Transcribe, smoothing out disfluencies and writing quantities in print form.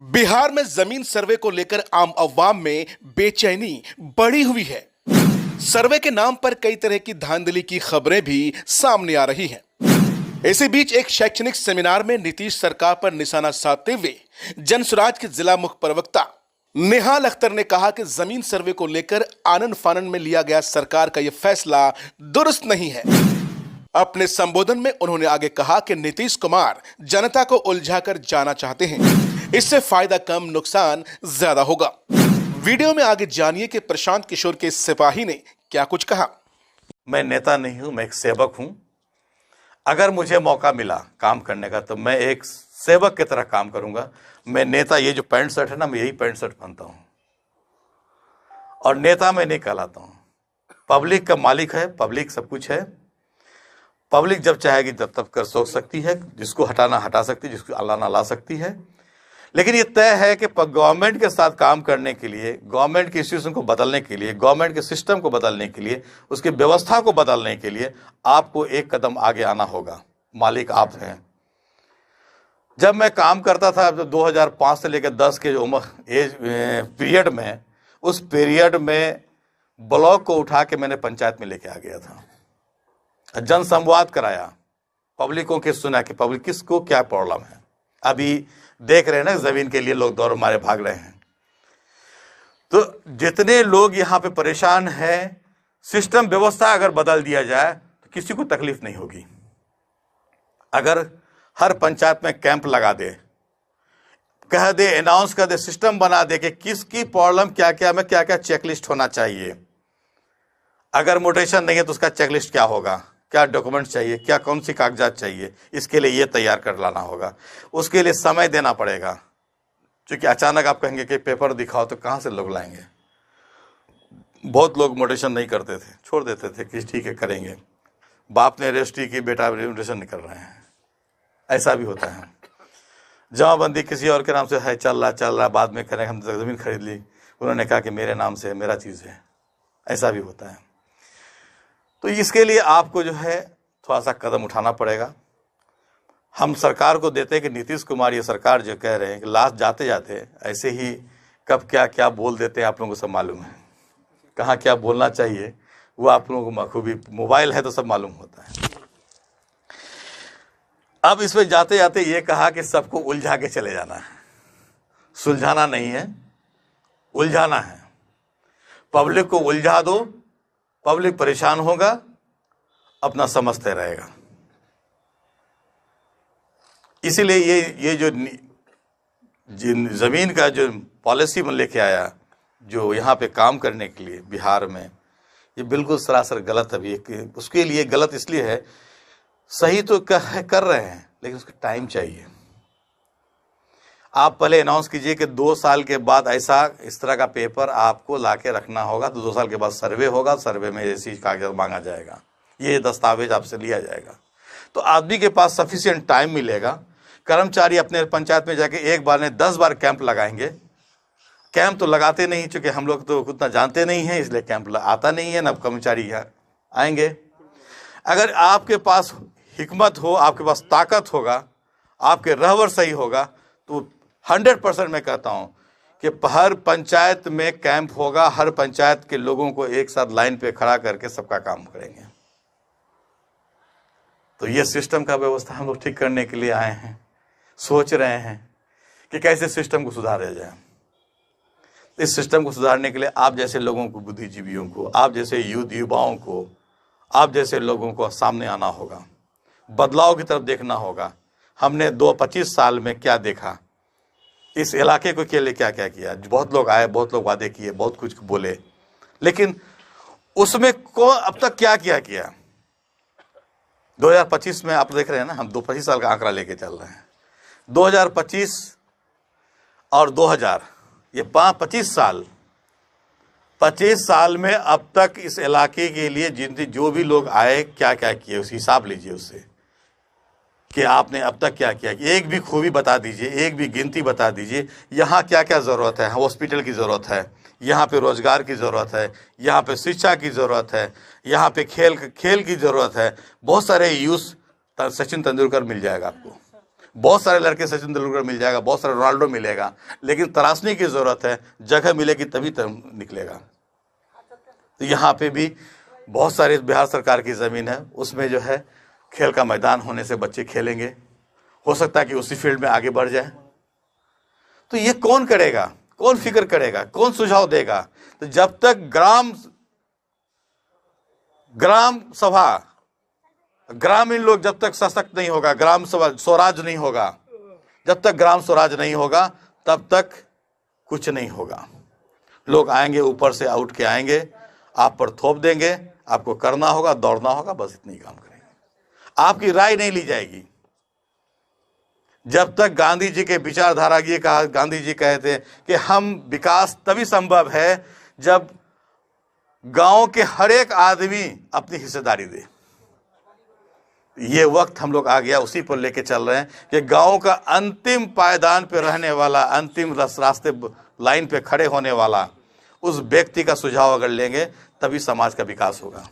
बिहार में जमीन सर्वे को लेकर आम अवाम में बेचैनी बढ़ी हुई है। सर्वे के नाम पर कई तरह की धांधली की खबरें भी सामने आ रही हैं। इसी बीच एक शैक्षणिक सेमिनार में नीतीश सरकार पर निशाना साधते हुए जनसुराज के जिला मुख्य प्रवक्ता निहाल अख्तर ने कहा कि जमीन सर्वे को लेकर आनन फानन में लिया गया सरकार का यह फैसला दुरुस्त नहीं है। अपने संबोधन में उन्होंने आगे कहा कि नीतीश कुमार जनता को उलझाकर जाना चाहते हैं, इससे फायदा कम नुकसान ज्यादा होगा। वीडियो में आगे जानिए कि प्रशांत किशोर के सिपाही ने क्या कुछ कहा। मैं नेता नहीं हूं, मैं एक सेवक हूं। अगर मुझे मौका मिला काम करने का तो मैं एक सेवक की तरह काम करूंगा। मैं नेता, ये जो पैंट शर्ट है ना, मैं यही पैंट शर्ट पहनता हूं और नेता मैं नहीं कहलाता हूं। पब्लिक का मालिक है, पब्लिक सब कुछ है। पब्लिक जब चाहेगी तब तब कर सोच सकती है, जिसको हटाना हटा सकती है, जिसको लाना ला सकती है। लेकिन ये तय है कि गवर्नमेंट के साथ काम करने के लिए, गवर्नमेंट के इंस्टीट्यूशन को बदलने के लिए, गवर्नमेंट के सिस्टम को बदलने के लिए, उसकी व्यवस्था को बदलने के लिए आपको एक कदम आगे आना होगा। मालिक आप हैं। जब मैं काम करता था 2005 से लेकर 10 के जो एज पीरियड में, उस पीरियड में ब्लॉक को उठा के मैंने पंचायत में लेके आ गया था। जन संवाद कराया, पब्लिकों के सुना कि पब्लिक किसको क्या प्रॉब्लम है। अभी देख रहे हैं ना, जमीन के लिए लोग दौड़ मारे भाग रहे हैं। तो जितने लोग यहाँ पे परेशान हैं, सिस्टम व्यवस्था अगर बदल दिया जाए तो किसी को तकलीफ नहीं होगी। अगर हर पंचायत में कैंप लगा दे, कह दे, अनाउंस कर दे, सिस्टम बना दे कि किसकी प्रॉब्लम क्या क्या में क्या क्या चेकलिस्ट होना चाहिए। अगर मोटेशन नहीं है तो उसका चेकलिस्ट क्या होगा, क्या डॉक्यूमेंट चाहिए, क्या कौन सी कागजात चाहिए, इसके लिए ये तैयार कर लाना होगा। उसके लिए समय देना पड़ेगा, क्योंकि अचानक आप कहेंगे कि पेपर दिखाओ तो कहाँ से लोग लाएंगे। बहुत लोग मोटेशन नहीं करते थे, छोड़ देते थे कि ठीक है करेंगे। बाप ने रजिस्ट्री की, बेटा मोटेशन नहीं कर रहे हैं, ऐसा भी होता है। जमाबंदी किसी और के नाम से है, चल रहा, बाद में करेंगे, हम ज़मीन खरीद ली, उन्होंने कहा कि मेरे नाम से मेरा चीज़ है, ऐसा भी होता है। तो इसके लिए आपको जो है थोड़ा सा कदम उठाना पड़ेगा। हम सरकार को देते हैं कि नीतीश कुमार, ये सरकार जो कह रहे हैं कि लास्ट जाते जाते ऐसे ही कब क्या क्या बोल देते हैं, आप लोगों को सब मालूम है। कहाँ क्या बोलना चाहिए वो आप लोगों को बखूबी, मोबाइल है तो सब मालूम होता है। अब इसमें जाते जाते ये कहा कि सबको उलझा के चले जाना है। सुलझाना नहीं है, उलझाना है। पब्लिक को उलझा दो, पब्लिक परेशान होगा, अपना समझते रहेगा। इसीलिए ये जो जमीन का जो पॉलिसी में लेके आया, जो यहाँ पे काम करने के लिए बिहार में, ये बिल्कुल सरासर गलत है। उसके लिए गलत इसलिए है, सही तो कर रहे हैं लेकिन उसका टाइम चाहिए। आप पहले अनाउंस कीजिए कि 2 साल के बाद इस तरह का पेपर आपको लाके रखना होगा, तो 2 साल के बाद सर्वे होगा, सर्वे में ऐसी कागजात मांगा जाएगा, ये दस्तावेज आपसे लिया जाएगा। तो आदमी के पास सफिशिएंट टाइम मिलेगा। कर्मचारी अपने पंचायत में जाके एक बार नहीं 10 बार कैंप लगाएंगे। कैंप तो लगाते नहीं, चूँकि हम लोग तो उतना जानते नहीं हैं, इसलिए कैंप आता नहीं है, न कर्मचारी आएंगे। अगर आपके पास हिकमत हो, आपके पास ताकत होगा, आपके रहबर सही होगा, तो 100% मैं कहता हूं कि हर पंचायत में कैंप होगा। हर पंचायत के लोगों को एक साथ लाइन पे खड़ा करके सबका काम करेंगे। तो ये सिस्टम का व्यवस्था हम लोग ठीक करने के लिए आए हैं, सोच रहे हैं कि कैसे सिस्टम को सुधारा जाए। इस सिस्टम को सुधारने के लिए आप जैसे लोगों को, बुद्धिजीवियों को, आप जैसे युवाओं को, आप जैसे लोगों को सामने आना होगा, बदलाव की तरफ देखना होगा। हमने 25 साल में क्या देखा, इस इलाके को के लिए क्या क्या किया। बहुत लोग आए, बहुत लोग वादे किए, बहुत कुछ बोले, लेकिन उसमें अब तक क्या किया। 2025 में आप देख रहे हैं ना, हम 25 साल का आंकड़ा लेके चल रहे हैं। 2025 और 2000, ये 25 साल में अब तक इस इलाके के लिए जो भी लोग आए, क्या क्या किए, उस हिसाब लीजिए उससे कि आपने अब तक क्या किया। एक भी खूबी बता दीजिए, एक भी गिनती बता दीजिए। यहाँ क्या क्या ज़रूरत है, हॉस्पिटल की ज़रूरत है, यहाँ पे रोज़गार की ज़रूरत है, यहाँ पे शिक्षा की ज़रूरत है, यहाँ पे खेल की ज़रूरत है। बहुत सारे यूथ, सचिन तेंदुलकर मिल जाएगा आपको, बहुत सारे लड़के सचिन तेंदुलकर मिल जाएगा, बहुत सारे रोनाल्डो मिलेगा, लेकिन तराशने की जरूरत है, जगह मिलेगी तभी तो निकलेगा। तो यहाँ पे भी बहुत सारी बिहार सरकार की ज़मीन है, उसमें जो है खेल का मैदान होने से बच्चे खेलेंगे, हो सकता है कि उसी फील्ड में आगे बढ़ जाए। तो ये कौन करेगा, कौन फिक्र करेगा, कौन सुझाव देगा? तो जब तक ग्राम सभा, ग्रामीण लोग जब तक सशक्त नहीं होगा, ग्राम सभा स्वराज नहीं होगा, जब तक ग्राम स्वराज नहीं होगा तब तक कुछ नहीं होगा। लोग आएंगे, ऊपर से उठ के आएंगे, आप पर थोप देंगे, आपको करना होगा, दौड़ना होगा, बस इतनी काम करेंगे, आपकी राय नहीं ली जाएगी। जब तक गांधी जी के विचारधारा, ये कहा गांधी जी कहते हैं कि हम विकास तभी संभव है जब गांव के हर एक आदमी अपनी हिस्सेदारी दे। ये वक्त हम लोग आ गया, उसी पर लेके चल रहे हैं कि गांव का अंतिम पायदान पे रहने वाला, अंतिम रास्ते लाइन पे खड़े होने वाला उस व्यक्ति का सुझाव अगर लेंगे तभी समाज का विकास होगा।